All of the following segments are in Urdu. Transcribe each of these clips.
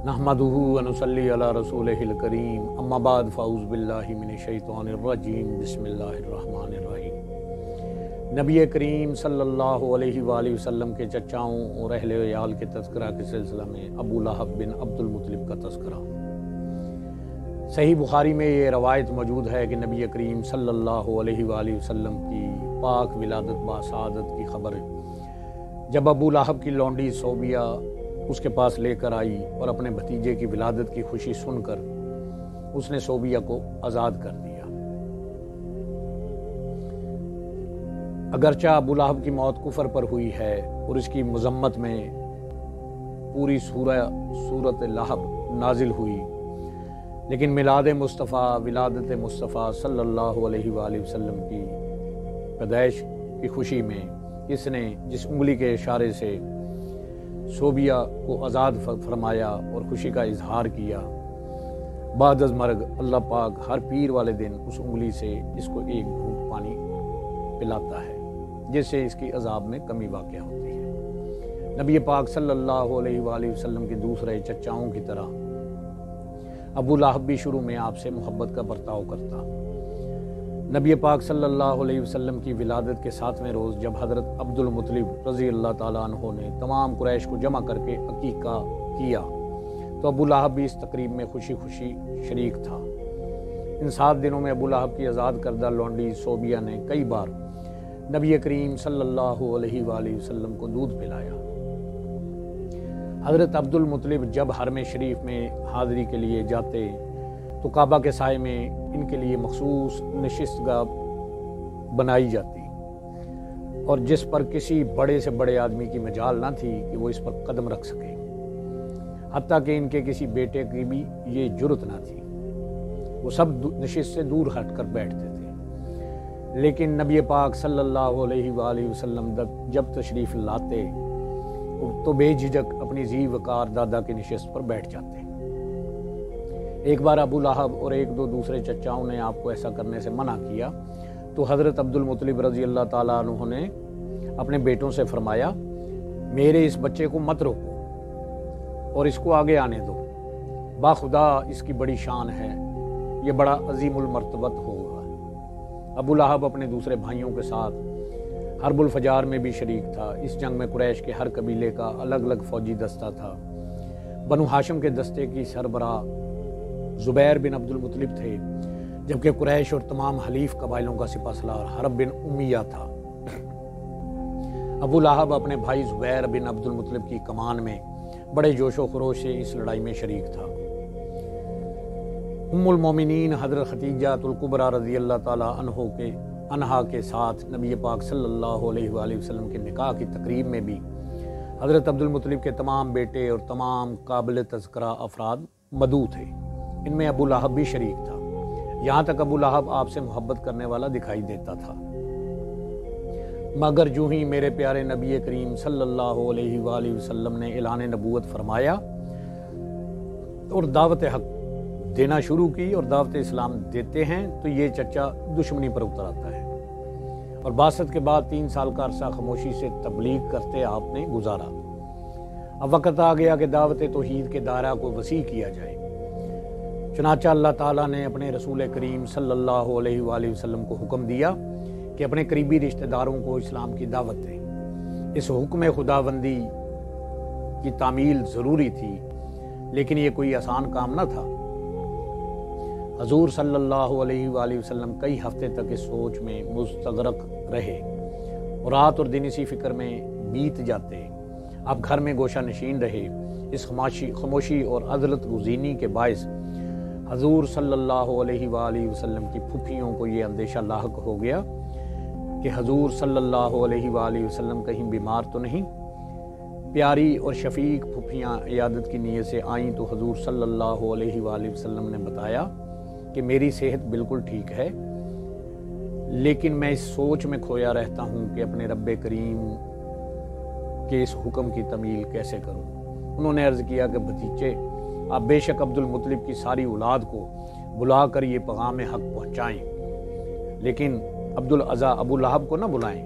نحمدہ و نصلی علی رسولہ الکریم اما بعد فاعوذ باللہ من الشیطان الرجیم بسم اللہ الرحمن الرحیم۔ نبی کریم صلی اللہ علیہ وآلہ وسلم کے چچاؤں اور اہل عیال کے تذکرہ کے سلسلہ میں ابو لہب بن عبد المطلب کا تذکرہ۔ صحیح بخاری میں یہ روایت موجود ہے کہ نبی کریم صلی اللہ علیہ وآلہ وسلم کی پاک ولادت باسعادت کی خبر جب ابو لہب کی لونڈی صوبیہ اس کے پاس لے کر آئی اور اپنے بھتیجے کی ولادت کی خوشی سن کر اس نے صوبیہ کو آزاد کر دیا۔ اگرچہ ابو لہب کی موت کفر پر ہوئی ہے اور اس کی مذمت میں پوری سورت لہب نازل ہوئی، لیکن میلاد مصطفیٰ ولادت مصطفیٰ صلی اللہ علیہ وآلہ وسلم کی پیدائش کی خوشی میں اس نے جس انگلی کے اشارے سے صوبیہ کو آزاد فرمایا اور خوشی کا اظہار کیا، بعد از مرگ اللہ پاک ہر پیر والے دن اس انگلی سے اس کو ایک گھونٹ پانی پلاتا ہے، جس سے اس کی عذاب میں کمی واقع ہوتی ہے۔ نبی پاک صلی اللہ علیہ وآلہ وسلم کے دوسرے چچاؤں کی طرح ابو لہب بھی شروع میں آپ سے محبت کا برتاؤ کرتا۔ نبی پاک صلی اللہ علیہ وسلم کی ولادت کے 7ویں روز جب حضرت عبد المطلب رضی اللہ تعالیٰ عنہ نے تمام قریش کو جمع کر کے عقیقہ کیا تو ابو لہب بھی اس تقریب میں خوشی خوشی شریک تھا۔ ان 7 دنوں میں ابو لہب کی آزاد کردہ لونڈی صوبیہ نے کئی بار نبی کریم صلی اللہ علیہ وآلہ وسلم کو دودھ پلایا۔ حضرت عبد المطلب جب حرم شریف میں حاضری کے لیے جاتے تو کعبہ کے سائے میں ان کے لیے مخصوص نشستگاہ بنائی جاتی اور جس پر کسی بڑے سے بڑے آدمی کی مجال نہ تھی کہ وہ اس پر قدم رکھ سکے، حتیٰ کہ ان کے کسی بیٹے کی بھی یہ جرت نہ تھی۔ وہ سب نشست سے دور ہٹ کر بیٹھتے تھے، لیکن نبی پاک صلی اللہ علیہ وآلہ وسلم جب تشریف لاتے تو بے جھجک اپنی ذی وقار دادا کی نشست پر بیٹھ جاتے۔ ایک بار ابو لہب اور ایک دو دوسرے چچاؤں نے آپ کو ایسا کرنے سے منع کیا تو حضرت عبد المطلب رضی اللہ تعالیٰ عنہ نے اپنے بیٹوں سے فرمایا، میرے اس بچے کو مت روکو اور اس کو آگے آنے دو، باخدا اس کی بڑی شان ہے، یہ بڑا عظیم المرتبت ہوگا۔ ابو لہب اپنے دوسرے بھائیوں کے ساتھ حرب الفجار میں بھی شریک تھا۔ اس جنگ میں قریش کے ہر قبیلے کا الگ الگ فوجی دستہ تھا۔ بنو ہاشم کے دستے کی سربراہ زبیر بن عبد المطلب تھے، جبکہ قریش اور تمام حلیف قبائلوں کا سپہ سالار حرب بن امیہ تھا۔ ابو لہب اپنے بھائی زبیر بن عبد المطلب کی کمان میں بڑے جوش و خروش سے اس لڑائی میں شریک تھا۔ ام المومنین حضرت خدیجہ الکبریٰ رضی اللہ تعالیٰ عنہا کے ساتھ نبی پاک صلی اللہ علیہ وآلہ وسلم کے نکاح کی تقریب میں بھی حضرت عبد المطلب کے تمام بیٹے اور تمام قابل تذکرہ افراد مدعو تھے، ان میں ابو لہب بھی شریک تھا۔ یہاں تک ابو لہب آپ سے محبت کرنے والا دکھائی دیتا تھا، مگر جو ہی میرے پیارے نبی کریم صلی اللہ علیہ وآلہ وسلم نے اعلان نبوت فرمایا اور دعوت حق دینا شروع کی اور دعوت اسلام دیتے ہیں تو یہ چچا دشمنی پر اتر آتا ہے، اور بعثت کے بعد 3 سال کا عرصہ خاموشی سے تبلیغ کرتے آپ نے گزارا۔ اب وقت آ گیا کہ دعوت توحید کے دائرہ کو وسیع کیا جائے، چنانچہ اللہ تعالیٰ نے اپنے رسول کریم صلی اللہ علیہ وآلہ وسلم کو حکم دیا کہ اپنے قریبی رشتہ داروں کو اسلام کی دعوت دیں۔ اس حکم خداوندی کی تعمیل ضروری تھی، لیکن یہ کوئی آسان کام نہ تھا۔ حضور صلی اللہ علیہ وآلہ وسلم کئی ہفتے تک اس سوچ میں مستغرق رہے اور رات اور دن اسی فکر میں بیت جاتے۔ آپ گھر میں گوشہ نشین رہے۔ اس خاموشی اور عدلت گزینی کے باعث حضور صلی اللہ علیہ وآلہ وسلم کی پھوپھیوں کو یہ اندیشہ لاحق ہو گیا کہ حضور صلی اللہ علیہ وآلہ وسلم کہیں بیمار تو نہیں۔ پیاری اور شفیق پھوپھیاں عیادت کی نیت سے آئیں تو حضور صلی اللہ علیہ وآلہ وسلم نے بتایا کہ میری صحت بالکل ٹھیک ہے، لیکن میں اس سوچ میں کھویا رہتا ہوں کہ اپنے رب کریم کے اس حکم کی تعمیل کیسے کروں۔ انہوں نے عرض کیا کہ بھتیجے، آپ بے شک عبد المطلب کی ساری اولاد کو بلا کر یہ پیغام حق پہنچائیں، لیکن عبد العزیٰ ابو لہب کو نہ بلائیں،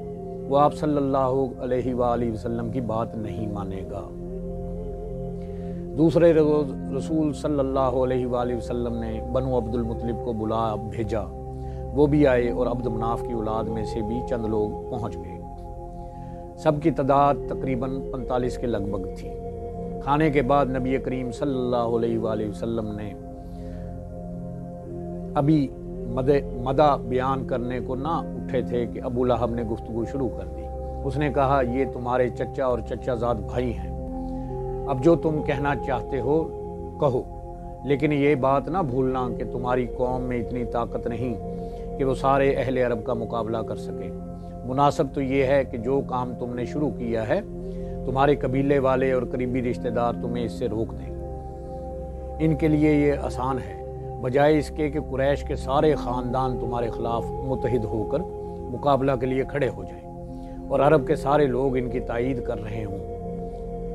وہ آپ صلی اللہ علیہ وآلہ وسلم کی بات نہیں مانے گا۔ دوسرے روز رسول صلی اللہ علیہ وآلہ وسلم نے بنو عبد المطلب کو بلا بھیجا، وہ بھی آئے اور عبد مناف کی اولاد میں سے بھی چند لوگ پہنچ گئے۔ سب کی تعداد تقریباً 45 کے لگ بھگ تھی۔ کھانے کے بعد نبی کریم صلی اللہ علیہ وآلہ وسلم نے ابھی مدہ بیان کرنے کو نہ اٹھے تھے کہ ابو لہب نے گفتگو شروع کر دی۔ اس نے کہا، یہ تمہارے چچا اور چچا زاد بھائی ہیں، اب جو تم کہنا چاہتے ہو کہو، لیکن یہ بات نہ بھولنا کہ تمہاری قوم میں اتنی طاقت نہیں کہ وہ سارے اہل عرب کا مقابلہ کر سکے۔ مناسب تو یہ ہے کہ جو کام تم نے شروع کیا ہے تمہارے قبیلے والے اور قریبی رشتہ دار تمہیں اس سے روک دیں۔ ان کے لیے یہ آسان ہے، بجائے اس کے کہ قریش کے سارے خاندان تمہارے خلاف متحد ہو کر مقابلہ کے لیے کھڑے ہو جائیں اور عرب کے سارے لوگ ان کی تائید کر رہے ہوں۔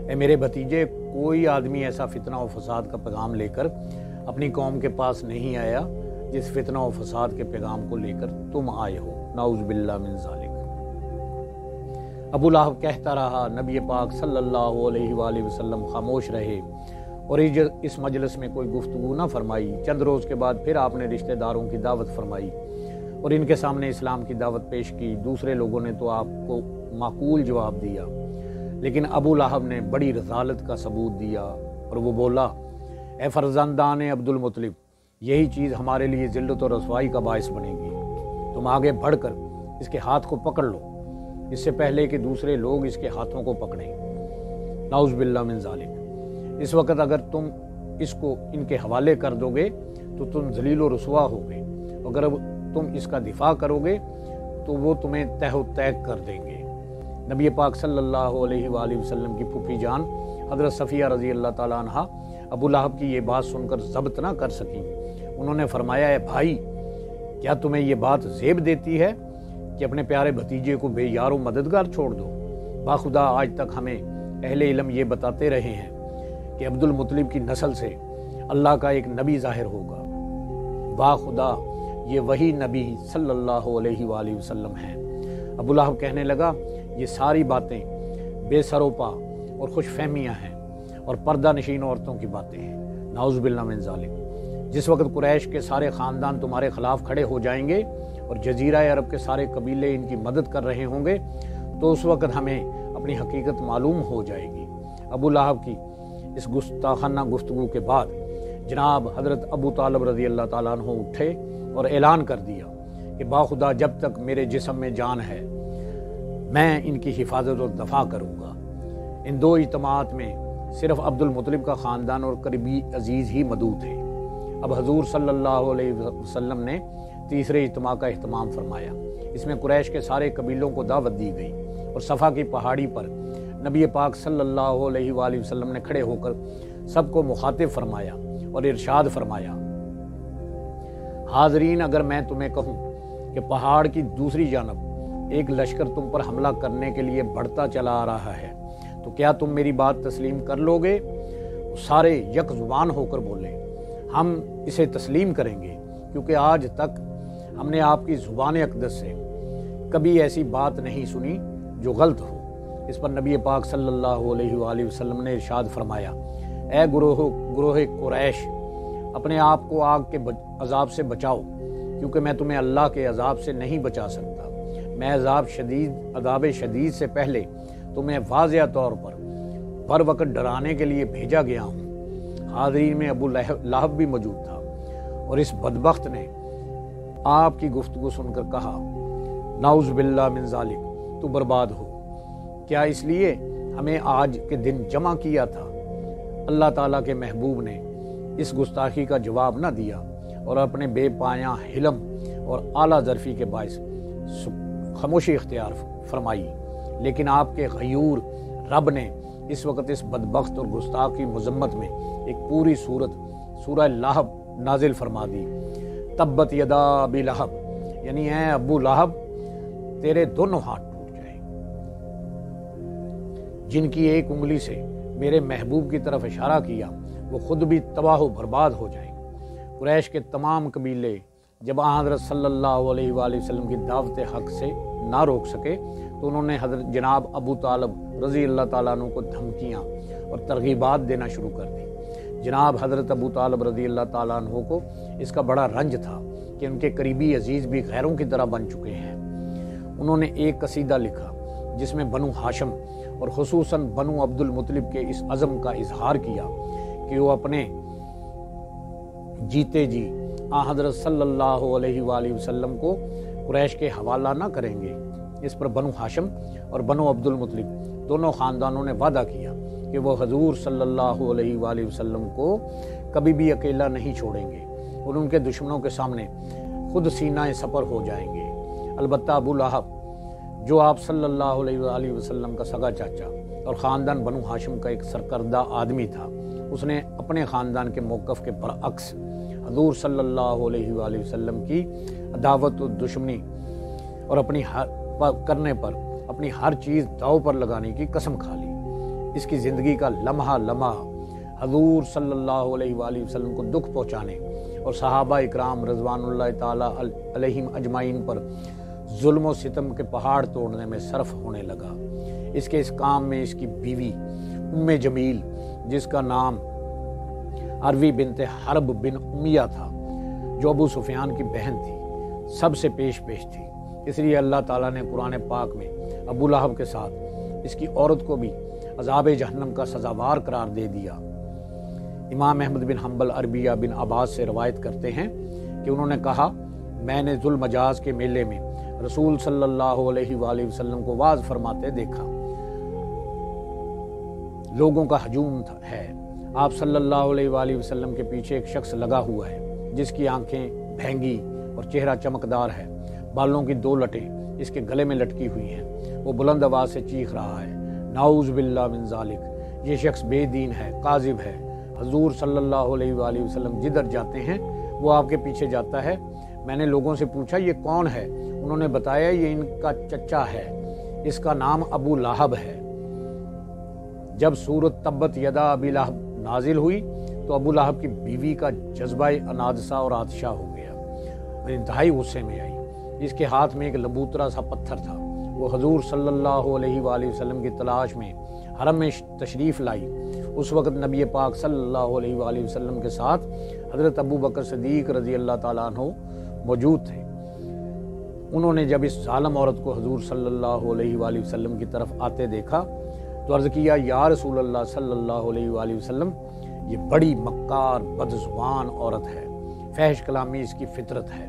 اے میرے بھتیجے، کوئی آدمی ایسا فتنہ و فساد کا پیغام لے کر اپنی قوم کے پاس نہیں آیا جس فتنہ و فساد کے پیغام کو لے کر تم آئے ہو، نعوذ باللہ من ذالک۔ ابو لہب کہتا رہا، نبی پاک صلی اللہ علیہ وآلہ وسلم خاموش رہے اور اس مجلس میں کوئی گفتگو نہ فرمائی۔ چند روز کے بعد پھر آپ نے رشتہ داروں کی دعوت فرمائی اور ان کے سامنے اسلام کی دعوت پیش کی۔ دوسرے لوگوں نے تو آپ کو معقول جواب دیا، لیکن ابو لہب نے بڑی رذالت کا ثبوت دیا اور وہ بولا، اے فرزندان عبد المطلب، یہی چیز ہمارے لیے ذلت و رسوائی کا باعث بنے گی۔ تم آگے بڑھ کر اس کے ہاتھ کو پکڑ لو اس سے پہلے کہ دوسرے لوگ اس کے ہاتھوں کو پکڑیں، نعوذ باللہ من ذالک۔ اس وقت اگر تم اس کو ان کے حوالے کر دو گے تو تم ذلیل و رسوا ہوگے، اگر تم اس کا دفاع کرو گے تو وہ تمہیں تہ و تیگ کر دیں گے۔ نبی پاک صلی اللہ علیہ وآلہ وسلم کی پھوپھی جان حضرت صفیہ رضی اللہ تعالیٰ عنہ ابو لہب کی یہ بات سن کر ضبط نہ کر سکیں۔ انہوں نے فرمایا، اے بھائی، کیا تمہیں یہ بات زیب دیتی ہے کہ اپنے پیارے بھتیجے کو بے یار و مددگار چھوڑ دو؟ باخدا آج تک ہمیں اہل علم یہ بتاتے رہے ہیں کہ عبد المطلب کی نسل سے اللہ کا ایک نبی ظاہر ہوگا۔ باخدا یہ وہی نبی صلی اللہ علیہ وآلہ وسلم ہیں۔ ابو لہب کہنے لگا، یہ ساری باتیں بے سروپا اور خوش فہمیاں ہیں اور پردہ نشین عورتوں کی باتیں ہیں، نعوذ باللہ من ذالک۔ جس وقت قریش کے سارے خاندان تمہارے خلاف کھڑے ہو جائیں گے اور جزیرہ عرب کے سارے قبیلے ان کی مدد کر رہے ہوں گے تو اس وقت ہمیں اپنی حقیقت معلوم ہو جائے گی۔ ابو لہب کی اس گستاخانہ گفتگو کے بعد جناب حضرت ابو طالب رضی اللہ تعالیٰ عنہ اٹھے اور اعلان کر دیا کہ باخدا جب تک میرے جسم میں جان ہے میں ان کی حفاظت اور دفاع کروں گا۔ ان دو اجتماعات میں صرف عبد المطلب کا خاندان اور قریبی عزیز ہی مدعو تھے۔ اب حضور صلی اللہ علیہ وسلم نے تیسرے اجتماع کا اہتمام فرمایا۔ اس میں قریش کے سارے قبیلوں کو دعوت دی گئی اور صفا کی پہاڑی پر نبی پاک صلی اللہ علیہ وآلہ وسلم نے کھڑے ہو کر سب کو مخاطب فرمایا اور ارشاد فرمایا، حاضرین، اگر میں تمہیں کہوں کہ پہاڑ کی دوسری جانب ایک لشکر تم پر حملہ کرنے کے لیے بڑھتا چلا آ رہا ہے تو کیا تم میری بات تسلیم کر لو گے؟ سارے یک زبان ہو کر بولے، ہم اسے تسلیم کریں گے، کیونکہ آج تک ہم نے آپ کی زبان اقدس سے کبھی ایسی بات نہیں سنی جو غلط ہو۔ اس پر نبی پاک صلی اللہ علیہ وآلہ وسلم نے ارشاد فرمایا، اے گروہ قریش، اپنے آپ کو آگ کے عذاب سے بچاؤ، کیونکہ میں تمہیں اللہ کے عذاب سے نہیں بچا سکتا۔ میں عذاب شدید سے پہلے تمہیں واضح طور پر بر وقت ڈرانے کے لیے بھیجا گیا ہوں۔ حاضرین میں ابو لہب بھی موجود تھا اور اس بدبخت نے آپ کی گفتگو سن کر کہا، نعوذ باللہ من ذالک، تو برباد ہو۔ کیا اس لیے ہمیں آج کے دن جمع کیا تھا؟ اللہ تعالیٰ کے محبوب نے اس گستاخی کا جواب نہ دیا اور اپنے بے پایاں حلم اور اعلیٰ ظرفی کے باعث خاموشی اختیار فرمائی، لیکن آپ کے غیور رب نے اس وقت اس بدبخت اور گستاخ کی مذمت میں ایک پوری سورہ لہب نازل فرما دی۔ تبت یدا ابی لہب، یعنی اے ابو لہب، تیرے دونوں ہاتھ ٹوٹ جائیں۔ جن کی ایک انگلی سے میرے محبوب کی طرف اشارہ کیا وہ خود بھی تباہ و برباد ہو جائیں۔ قریش کے تمام قبیلے جب حضرت صلی اللہ علیہ وآلہ وسلم کی دعوت حق سے نہ روک سکے تو انہوں نے حضرت جناب ابو طالب رضی اللہ تعالیٰ عنہ کو دھمکیاں اور ترغیبات دینا شروع کر دی۔ جناب حضرت ابو طالب رضی اللہ تعالیٰ عنہ کو اس کا بڑا رنج تھا کہ ان کے قریبی عزیز بھی غیروں کی طرح بن چکے ہیں۔ انہوں نے ایک قصیدہ لکھا جس میں بنو ہاشم اور خصوصاً بنو عبد المطلب کے اس عزم کا اظہار کیا کہ وہ اپنے جیتے جی حضرت صلی اللہ علیہ وآلہ وسلم کو قریش کے حوالہ نہ کریں گے۔ اس پر بنو ہاشم اور بنو عبد المطلب دونوں خاندانوں نے وعدہ کیا کہ وہ حضور صلی اللہ علیہ وآلہ وسلم کو کبھی بھی اکیلا نہیں چھوڑیں گے اور ان کے دشمنوں کے سامنے خود سینہ سپر ہو جائیں گے۔ البتہ ابو لہب جو آپ صلی اللہ علیہ وآلہ وسلم کا سگا چاچا اور خاندان بنو ہاشم کا ایک سرکردہ آدمی تھا، اس نے اپنے خاندان کے موقف کے برعکس حضور صلی اللہ علیہ وآلہ وسلم کی عداوت و دشمنی اور کرنے پر اپنی ہر چیز داؤ پر لگانے کی قسم کھا لی۔ اس کی زندگی کا لمحہ لمحہ حضور صلی اللہ علیہ وآلہ وسلم کو دکھ پہنچانے اور صحابہ اکرام رضوان اللہ تعالی علیہم اجمعین پر ظلم و ستم کے پہاڑ توڑنے میں صرف ہونے لگا۔ اس کے اس کام میں اس کی بیوی ام جمیل، جس کا نام عروی بنت حرب بن امیہ تھا، جو ابو سفیان کی بہن تھی، سب سے پیش تھی۔ اس لیے اللہ تعالیٰ نے قرآن پاک میں ابو لہب کے ساتھ اس کی عورت کو بھی عذاب جہنم کا سزاوار قرار دے دیا۔ امام احمد بن حنبل عربیہ بن عباس سے روایت کرتے ہیں کہ انہوں نے کہا، میں نے ذوالمجاز کے میلے میں رسول صلی اللہ علیہ وآلہ وسلم کو واعظ فرماتے دیکھا۔ لوگوں کا ہجوم ہے، آپ صلی اللہ علیہ وآلہ وسلم کے پیچھے ایک شخص لگا ہوا ہے جس کی آنکھیں بھینگی اور چہرہ چمکدار ہے، بالوں کی 2 لٹیں اس کے گلے میں لٹکی ہوئی ہیں، وہ بلند آواز سے چیخ رہا ہے، نعوذ باللہ من ذالک، یہ شخص بے دین ہے، کاذب ہے۔ حضور صلی اللہ علیہ وآلہ وسلم جدھر جاتے ہیں وہ آپ کے پیچھے جاتا ہے۔ میں نے لوگوں سے پوچھا یہ کون ہے؟ انہوں نے بتایا یہ ان کا چچا ہے، اس کا نام ابو لہب ہے۔ جب سورۃ تبت یدا ابی لہب نازل ہوئی تو ابو لہب کی بیوی کا جذبہ انادسہ اور آتشہ ہو گیا، انتہائی غصے میں آئی۔ اس کے ہاتھ میں ایک لبوترا سا پتھر تھا۔ وہ حضور صلی اللہ علیہ وآلہ وسلم کی تلاش میں حرم میں تشریف لائی۔ اس وقت نبی پاک صلی اللہ علیہ وآلہ وسلم کے ساتھ حضرت ابو بکر صدیق رضی اللہ تعالیٰ عنہ موجود تھے۔ انہوں نے جب اس ظالم عورت کو حضور صلی اللہ علیہ وآلہ وسلم کی طرف آتے دیکھا تو عرض کیا، یا رسول اللہ صلی اللہ علیہ وآلہ وسلم، یہ بڑی مکار بدزبان عورت ہے، فحش کلامی اس کی فطرت ہے،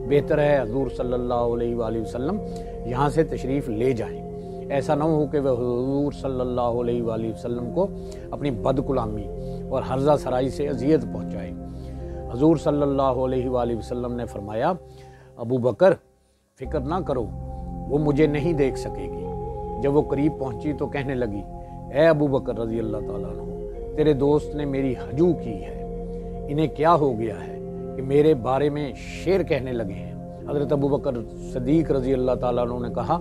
بہتر ہے حضور صلی اللہ علیہ وآلہ وسلم یہاں سے تشریف لے جائیں، ایسا نہ ہو کہ وہ حضور صلی اللہ علیہ وآلہ وسلم کو اپنی بد کلامی اور ہرزہ سرائی سے اذیت پہنچائے۔ حضور صلی اللہ علیہ وآلہ وسلم نے فرمایا، ابو بکر فکر نہ کرو، وہ مجھے نہیں دیکھ سکے گی۔ جب وہ قریب پہنچی تو کہنے لگی، اے ابو بکر رضی اللہ تعالیٰ عنہ، تیرے دوست نے میری ہجو کی ہے، انہیں کیا ہو گیا ہے کہ میرے بارے میں شعر کہنے لگے ہیں۔ حضرت ابو بکر صدیق رضی اللہ تعالیٰ عنہ نے کہا،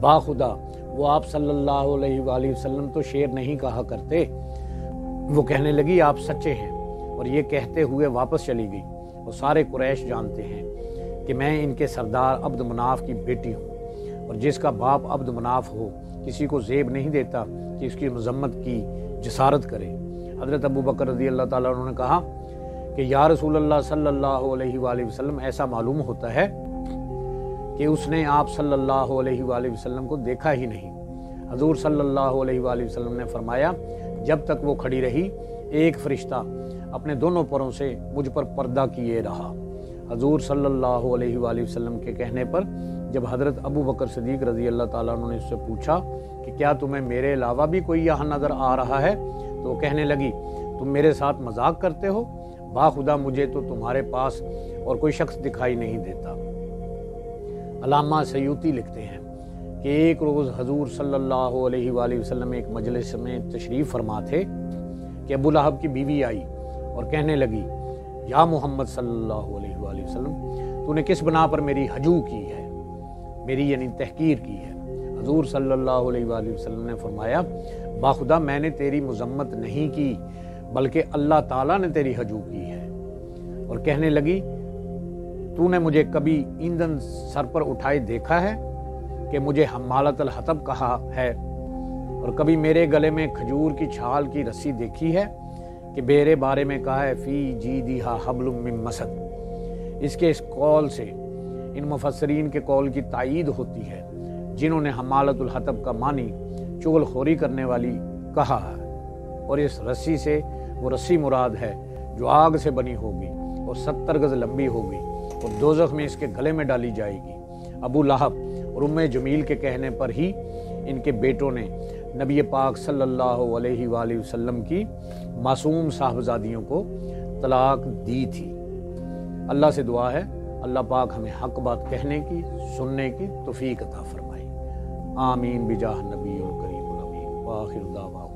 با خدا وہ آپ صلی اللہ علیہ وآلہ وسلم تو شعر نہیں کہا کرتے۔ وہ کہنے لگی، آپ سچے ہیں، اور یہ کہتے ہوئے واپس چلی گئی۔ اور سارے قریش جانتے ہیں کہ میں ان کے سردار عبد مناف کی بیٹی ہوں، اور جس کا باپ عبد مناف ہو کسی کو زیب نہیں دیتا کہ اس کی مذمت کی جسارت کرے۔ حضرت ابو بکر رضی اللہ تعالیٰ عنہ نے کہا کہ یا رسول اللہ صلی اللہ علیہ وآلہ وسلم، ایسا معلوم ہوتا ہے کہ اس نے آپ صلی اللہ علیہ وآلہ وسلم کو دیکھا ہی نہیں۔ حضور صلی اللہ علیہ وآلہ وسلم نے فرمایا، جب تک وہ کھڑی رہی ایک فرشتہ اپنے دونوں پروں سے مجھ پر پردہ کیے رہا۔ حضور صلی اللہ علیہ وآلہ وسلم کے کہنے پر جب حضرت ابو بکر صدیق رضی اللہ تعالیٰ عنہ نے اس سے پوچھا کہ کیا تمہیں میرے علاوہ بھی کوئی یہاں نظر آ رہا ہے، تو وہ کہنے لگی، تم میرے ساتھ مذاق کرتے ہو؟ با خدا مجھے تو تمہارے پاس اور کوئی شخص دکھائی نہیں دیتا۔ علامہ سیوطی لکھتے ہیں کہ ایک روز حضور صلی اللہ علیہ وآلہ وسلم ایک مجلس میں تشریف فرما تھے کہ ابو لہب کی بیوی آئی اور کہنے لگی، یا محمد صلی اللہ علیہ وآلہ وسلم، تو نے کس بنا پر میری ہجو کی ہے، میری یعنی تحقیر کی ہے؟ حضور صلی اللہ علیہ وآلہ وسلم نے فرمایا، باخدا میں نے تیری مذمت نہیں کی بلکہ اللہ تعالیٰ نے تیری ہجو کی ہے۔ اور کہنے لگی، تو نے مجھے کبھی ایندھن سر پر اٹھائے دیکھا ہے کہ مجھے حمالت الحطب کہا ہے، اور کبھی میرے گلے میں کھجور کی چھال کی رسی دیکھی ہے کہ میرے بارے میں کہا ہے فی جیدہا حبل من مسد، اس کے اس قول سے ان مفسرین کے قول کی تائید ہوتی ہے جنہوں نے حمالت الحطب کا معنی چغل خوری کرنے والی کہا ہے، اور اس رسی سے وہ رسی مراد ہے جو آگ سے بنی ہوگی اور 70 گز لمبی ہوگی اور دوزخ میں اس کے گلے میں ڈالی جائے گی۔ ابو لہب اور ام جمیل کے کہنے پر ہی ان کے بیٹوں نے نبی پاک صلی اللہ علیہ وآلہ وسلم کی معصوم صاحبزادیوں کو طلاق دی تھی۔ اللہ سے دعا ہے اللہ پاک ہمیں حق بات کہنے کی، سننے کی توفیق عطا فرمائے۔ آمین بجاہ نبی الکریم الامین، وآخر دعوانا